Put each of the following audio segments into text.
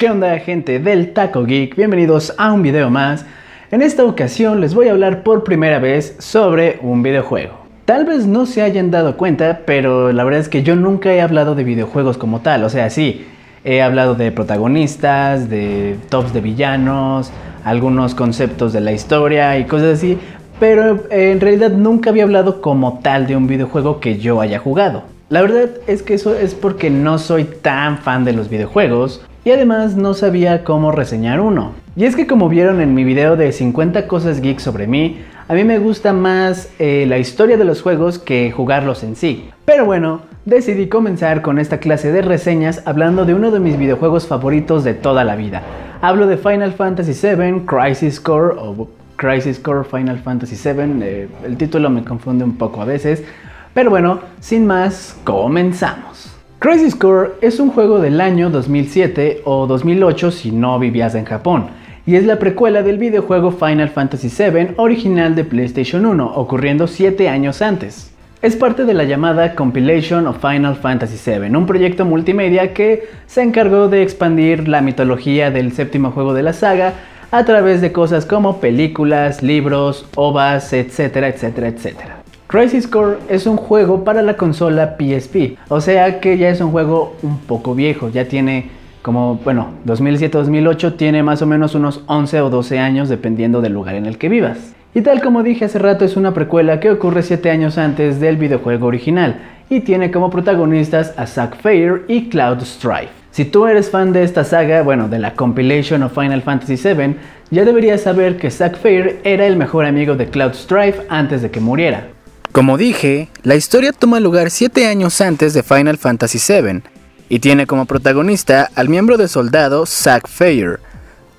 ¿Qué onda, gente del Taco Geek? Bienvenidos a un video más. En esta ocasión les voy a hablar por primera vez sobre un videojuego. Tal vez no se hayan dado cuenta, pero la verdad es que yo nunca he hablado de videojuegos como tal. O sea, sí, he hablado de protagonistas, de tops de villanos, algunos conceptos de la historia y cosas así, pero en realidad nunca había hablado como tal de un videojuego que yo haya jugado. La verdad es que eso es porque no soy tan fan de los videojuegos y además no sabía cómo reseñar uno. Y es que, como vieron en mi video de 50 cosas geek sobre mí, a mí me gusta más la historia de los juegos que jugarlos en sí. Pero bueno, decidí comenzar con esta clase de reseñas hablando de uno de mis videojuegos favoritos de toda la vida. Hablo de Final Fantasy VII Crisis Core o Crisis Core Final Fantasy VII. El título me confunde un poco a veces. Pero bueno, sin más, comenzamos. Crisis Core es un juego del año 2007 o 2008 si no vivías en Japón, y es la precuela del videojuego Final Fantasy VII original de PlayStation 1, ocurriendo 7 años antes. Es parte de la llamada Compilation of Final Fantasy VII, un proyecto multimedia que se encargó de expandir la mitología del séptimo juego de la saga a través de cosas como películas, libros, ovas, etcétera, etcétera, etcétera. Crisis Core es un juego para la consola PSP, o sea que ya es un juego un poco viejo, ya tiene como, 2007-2008, tiene más o menos unos 11 o 12 años dependiendo del lugar en el que vivas. Y tal como dije hace rato, es una precuela que ocurre 7 años antes del videojuego original y tiene como protagonistas a Zack Fair y Cloud Strife. Si tú eres fan de esta saga, de la Compilation of Final Fantasy VII, ya deberías saber que Zack Fair era el mejor amigo de Cloud Strife antes de que muriera. Como dije, la historia toma lugar 7 años antes de Final Fantasy VII y tiene como protagonista al miembro de soldado Zack Fair.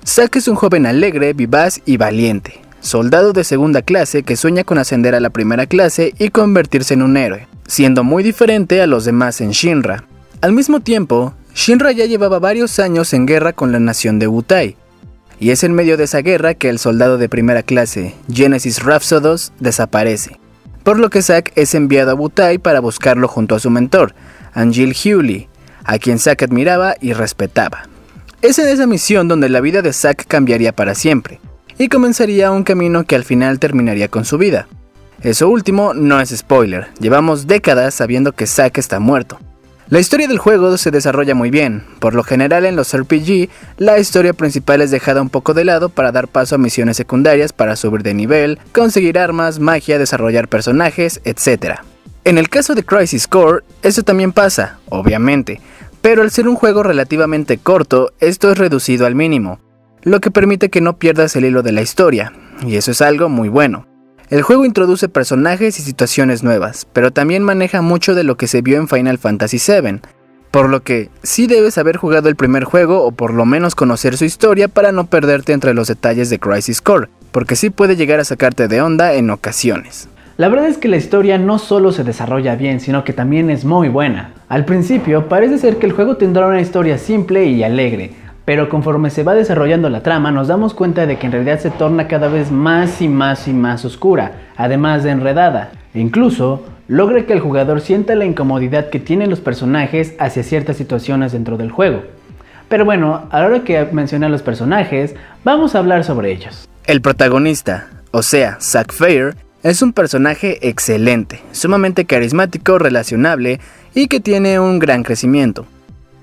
Zack es un joven alegre, vivaz y valiente, soldado de segunda clase que sueña con ascender a la primera clase y convertirse en un héroe, siendo muy diferente a los demás en Shinra. Al mismo tiempo, Shinra ya llevaba varios años en guerra con la nación de Wutai, y es en medio de esa guerra que el soldado de primera clase, Genesis Rhapsodos, desaparece. Por lo que Zack es enviado a Wutai para buscarlo junto a su mentor, Angeal Hewley, a quien Zack admiraba y respetaba. Es en esa misión donde la vida de Zack cambiaría para siempre, y comenzaría un camino que al final terminaría con su vida. Eso último no es spoiler, llevamos décadas sabiendo que Zack está muerto. La historia del juego se desarrolla muy bien. Por lo general en los RPG, la historia principal es dejada un poco de lado para dar paso a misiones secundarias para subir de nivel, conseguir armas, magia, desarrollar personajes, etc. En el caso de Crisis Core, eso también pasa, obviamente, pero al ser un juego relativamente corto, esto es reducido al mínimo, lo que permite que no pierdas el hilo de la historia, y eso es algo muy bueno. El juego introduce personajes y situaciones nuevas, pero también maneja mucho de lo que se vio en Final Fantasy VII, por lo que sí debes haber jugado el primer juego o por lo menos conocer su historia para no perderte entre los detalles de Crisis Core, porque sí puede llegar a sacarte de onda en ocasiones. La verdad es que la historia no solo se desarrolla bien, sino que también es muy buena. Al principio parece ser que el juego tendrá una historia simple y alegre, pero conforme se va desarrollando la trama nos damos cuenta de que en realidad se torna cada vez más y más y más oscura, además de enredada. E incluso logra que el jugador sienta la incomodidad que tienen los personajes hacia ciertas situaciones dentro del juego. Pero bueno, a la hora que mencioné a los personajes, vamos a hablar sobre ellos. El protagonista, o sea, Zack Fair, es un personaje excelente, sumamente carismático, relacionable y que tiene un gran crecimiento.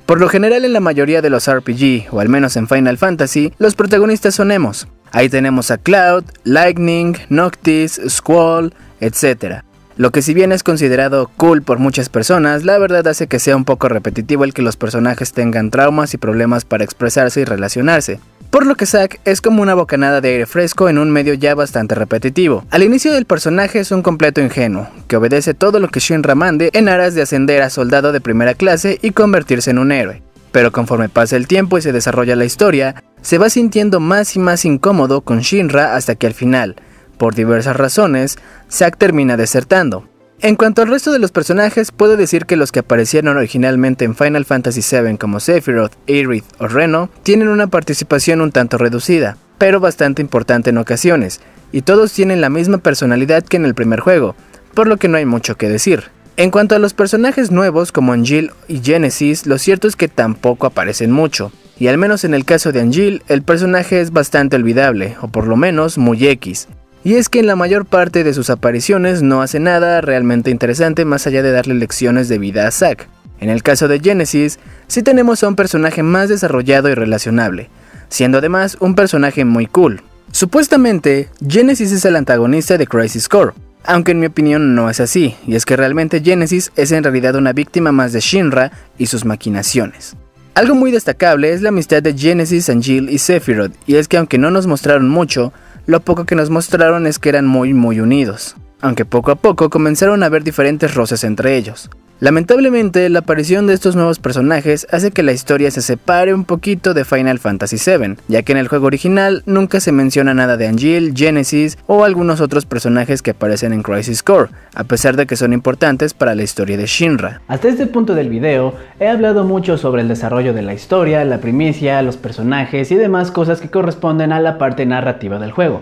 Por lo general en la mayoría de los RPG, o al menos en Final Fantasy, los protagonistas son emos. Ahí tenemos a Cloud, Lightning, Noctis, Squall, etc. Lo que si bien es considerado cool por muchas personas, la verdad hace que sea un poco repetitivo el que los personajes tengan traumas y problemas para expresarse y relacionarse. Por lo que Zack es como una bocanada de aire fresco en un medio ya bastante repetitivo. Al inicio del personaje es un completo ingenuo, que obedece todo lo que Shinra mande en aras de ascender a soldado de primera clase y convertirse en un héroe. Pero conforme pasa el tiempo y se desarrolla la historia, se va sintiendo más y más incómodo con Shinra hasta que al final, por diversas razones, Zack termina desertando. En cuanto al resto de los personajes, puedo decir que los que aparecieron originalmente en Final Fantasy VII como Sephiroth, Aerith o Reno tienen una participación un tanto reducida, pero bastante importante en ocasiones, y todos tienen la misma personalidad que en el primer juego, por lo que no hay mucho que decir. En cuanto a los personajes nuevos como Angeal y Genesis, lo cierto es que tampoco aparecen mucho, y al menos en el caso de Angeal, el personaje es bastante olvidable, o por lo menos muy X. Y es que en la mayor parte de sus apariciones no hace nada realmente interesante más allá de darle lecciones de vida a Zack. En el caso de Genesis, sí tenemos a un personaje más desarrollado y relacionable, siendo además un personaje muy cool. Supuestamente, Genesis es el antagonista de Crisis Core, aunque en mi opinión no es así, y es que realmente Genesis es en realidad una víctima más de Shinra y sus maquinaciones. Algo muy destacable es la amistad de Genesis, Angeal y Sephiroth, y es que aunque no nos mostraron mucho, lo poco que nos mostraron es que eran muy unidos, aunque poco a poco comenzaron a haber diferentes roces entre ellos. Lamentablemente, la aparición de estos nuevos personajes hace que la historia se separe un poquito de Final Fantasy VII, ya que en el juego original nunca se menciona nada de Angeal, Genesis o algunos otros personajes que aparecen en Crisis Core, a pesar de que son importantes para la historia de Shinra. Hasta este punto del video he hablado mucho sobre el desarrollo de la historia, la primicia, los personajes y demás cosas que corresponden a la parte narrativa del juego.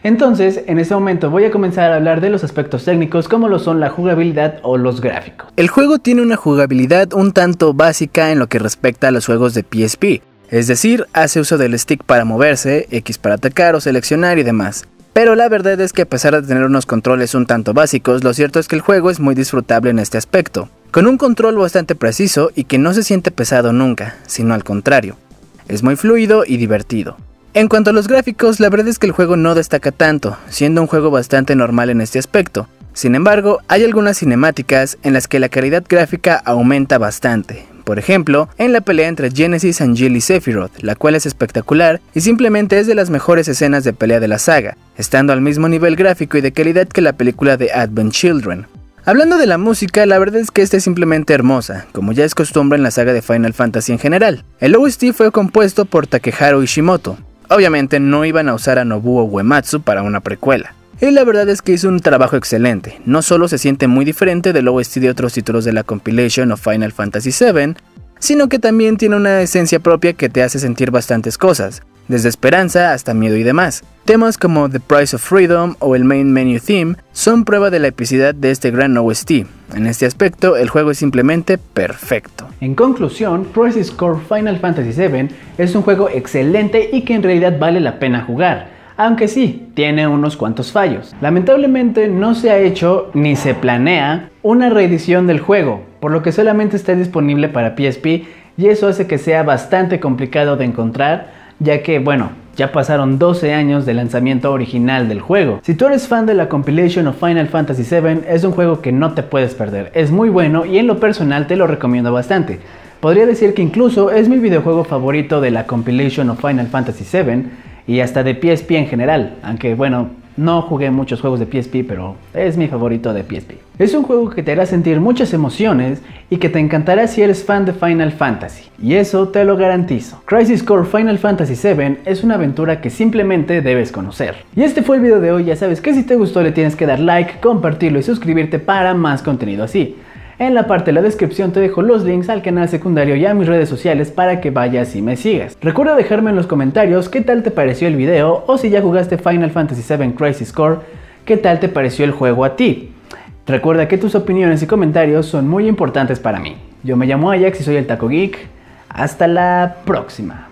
Entonces, en este momento voy a comenzar a hablar de los aspectos técnicos como lo son la jugabilidad o los gráficos. El juego tiene una jugabilidad un tanto básica en lo que respecta a los juegos de PSP, es decir, hace uso del stick para moverse, X para atacar o seleccionar y demás. Pero la verdad es que a pesar de tener unos controles un tanto básicos, lo cierto es que el juego es muy disfrutable en este aspecto, con un control bastante preciso y que no se siente pesado nunca, sino al contrario, es muy fluido y divertido. En cuanto a los gráficos, la verdad es que el juego no destaca tanto, siendo un juego bastante normal en este aspecto. Sin embargo, hay algunas cinemáticas en las que la calidad gráfica aumenta bastante. Por ejemplo, en la pelea entre Genesis, Angeal y Sephiroth, la cual es espectacular y simplemente es de las mejores escenas de pelea de la saga, estando al mismo nivel gráfico y de calidad que la película de Advent Children. Hablando de la música, la verdad es que esta es simplemente hermosa, como ya es costumbre en la saga de Final Fantasy en general. El OST fue compuesto por Takeharu Ishimoto. Obviamente no iban a usar a Nobuo Uematsu para una precuela. Y la verdad es que hizo un trabajo excelente, no solo se siente muy diferente del OST de otros títulos de la compilation of Final Fantasy VII, sino que también tiene una esencia propia que te hace sentir bastantes cosas, desde esperanza hasta miedo y demás. Temas como The Price of Freedom o el Main Menu Theme son prueba de la epicidad de este gran OST. En este aspecto, el juego es simplemente perfecto. En conclusión, Crisis Core Final Fantasy VII es un juego excelente y que en realidad vale la pena jugar, aunque sí, tiene unos cuantos fallos. Lamentablemente no se ha hecho ni se planea una reedición del juego, por lo que solamente está disponible para PSP y eso hace que sea bastante complicado de encontrar, ya que, bueno, ya pasaron 12 años del lanzamiento original del juego. Si tú eres fan de la compilation of Final Fantasy VII, es un juego que no te puedes perder. Es muy bueno y en lo personal te lo recomiendo bastante. Podría decir que incluso es mi videojuego favorito de la compilation of Final Fantasy VII y hasta de PSP en general, aunque bueno, no jugué muchos juegos de PSP, pero es mi favorito de PSP. Es un juego que te hará sentir muchas emociones y que te encantará si eres fan de Final Fantasy, y eso te lo garantizo. Crisis Core Final Fantasy VII es una aventura que simplemente debes conocer. Y este fue el video de hoy, ya sabes que si te gustó le tienes que dar like, compartirlo y suscribirte para más contenido así. En la parte de la descripción te dejo los links al canal secundario y a mis redes sociales para que vayas y me sigas. Recuerda dejarme en los comentarios qué tal te pareció el video o si ya jugaste Final Fantasy VII Crisis Core, qué tal te pareció el juego a ti. Recuerda que tus opiniones y comentarios son muy importantes para mí. Yo me llamo Ajax y soy el Taco Geek. Hasta la próxima.